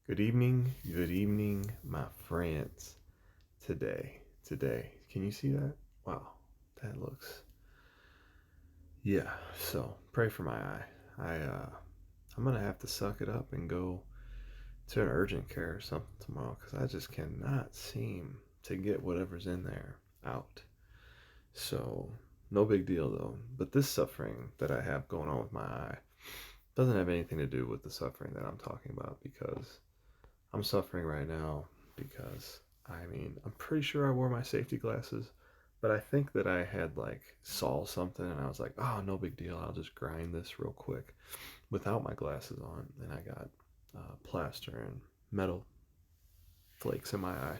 Good evening, my friends. Today. Can you see that? Wow, that looks. Yeah. So pray for my eye. I'm gonna have to suck it up and go to an urgent care or something tomorrow because I just cannot seem to get whatever's in there out. So no big deal though. But this suffering that I have going on with my eye doesn't have anything to do with the suffering that I'm talking about because I'm suffering right now because I'm pretty sure I wore my safety glasses, but I think that I had saw something and I was like, oh, no big deal. I'll just grind this real quick without my glasses on, and I got plaster and metal flakes in my eye.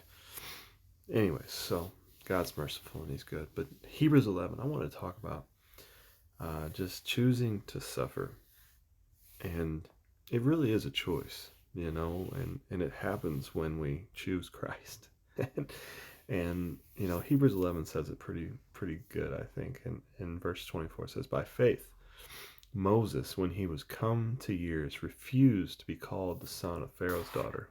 Anyways, so God's merciful and He's good. But Hebrews 11, I want to talk about just choosing to suffer, and it really is a choice, and it happens when we choose Christ. and Hebrews 11 says it pretty good, I think. And in verse 24 it says, by faith Moses, when he was come to years, refused to be called the son of Pharaoh's daughter,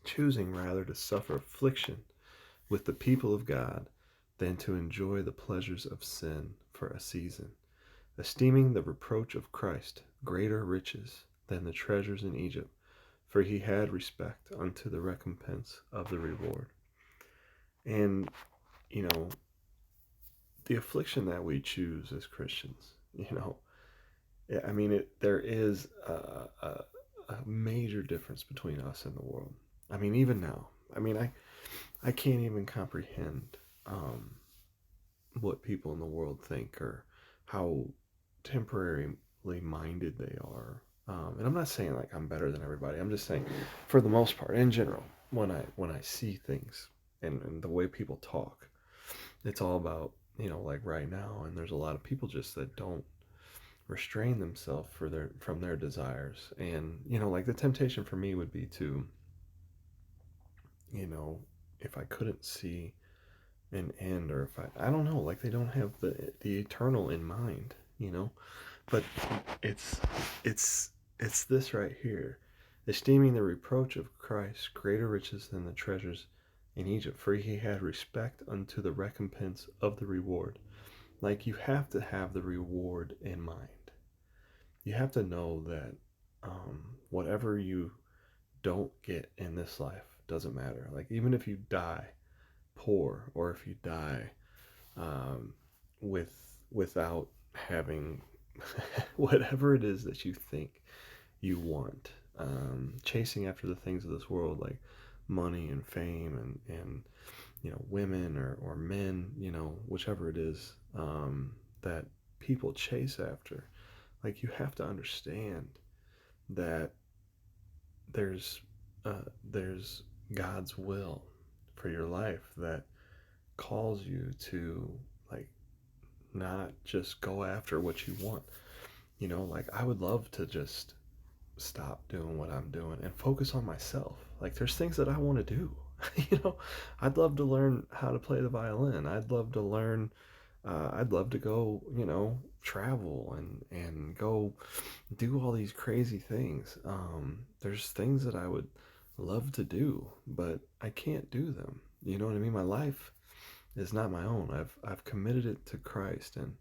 choosing rather to suffer affliction with the people of God than to enjoy the pleasures of sin for a season, esteeming the reproach of Christ greater riches than the treasures in Egypt, for he had respect unto the recompense of the reward. And, you know, the affliction that we choose as Christians, there is a major difference between us and the world. Even now, I can't even comprehend what people in the world think or how temporarily minded they are. And I'm not saying like I'm better than everybody. I'm just saying, for the most part, in general, when I see things and the way people talk, it's all about like right now. And there's a lot of people just that don't restrain themselves from their desires. And like the temptation for me would be to you know if I couldn't see an end, or if I don't know, like they don't have the eternal in mind, but it's it's it's this right here, esteeming the reproach of Christ greater riches than the treasures in Egypt, for he had respect unto the recompense of the reward. Like, you have to have the reward in mind. You have to know that whatever you don't get in this life doesn't matter. Like, even if you die poor, or if you die um, without having whatever it is that you think you want, chasing after the things of this world, like money and fame and women or men, whichever it is that people chase after. Like, you have to understand that there's there's God's will for your life that calls you to, like, not just go after what you want. Like, I would love to just stop doing what I'm doing and focus on myself. Like, there's things that I want to do. I'd love to learn how to play the violin. I'd love to go, travel and go do all these crazy things. There's things that I would love to do, but I can't do them. You know what I mean? My life is not my own. I've committed it to Christ, and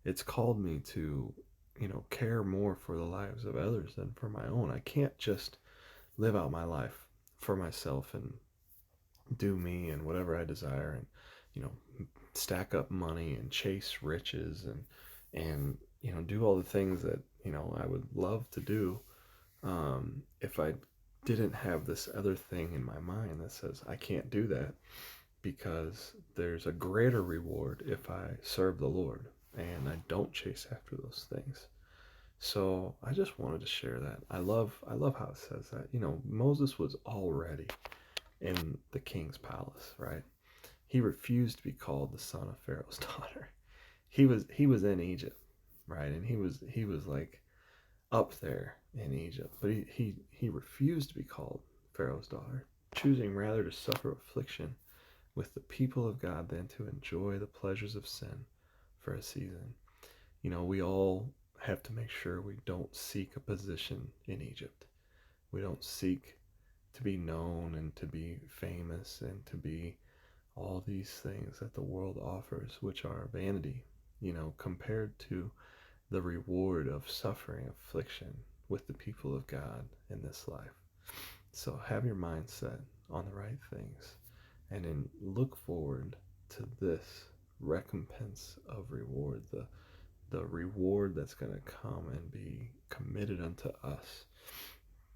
it's called me to, care more for the lives of others than for my own. I can't just live out my life for myself and do me and whatever I desire, and you know stack up money and chase riches and do all the things that I would love to do, if I didn't have this other thing in my mind that says I can't do that, because there's a greater reward if I serve the Lord and I don't chase after those things. So I just wanted to share that. I love how it says that. Moses was already in the king's palace, right? He refused to be called the son of Pharaoh's daughter. He was in Egypt, right? And he was like up there in Egypt, but he refused to be called Pharaoh's daughter, choosing rather to suffer affliction with the people of God than to enjoy the pleasures of sin for a season. We all have to make sure we don't seek a position in Egypt. We don't seek to be known and to be famous and to be all these things that the world offers, which are vanity, compared to the reward of suffering, affliction with the people of God in this life. So have your mind set on the right things and then look forward to this recompense of reward, the reward that's going to come and be committed unto us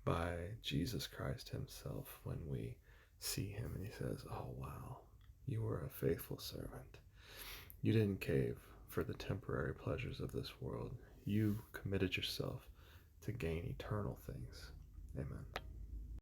by Jesus Christ himself when we see him and he says, oh wow, you were a faithful servant. You didn't cave for the temporary pleasures of this world. You committed yourself to gain eternal things. Amen.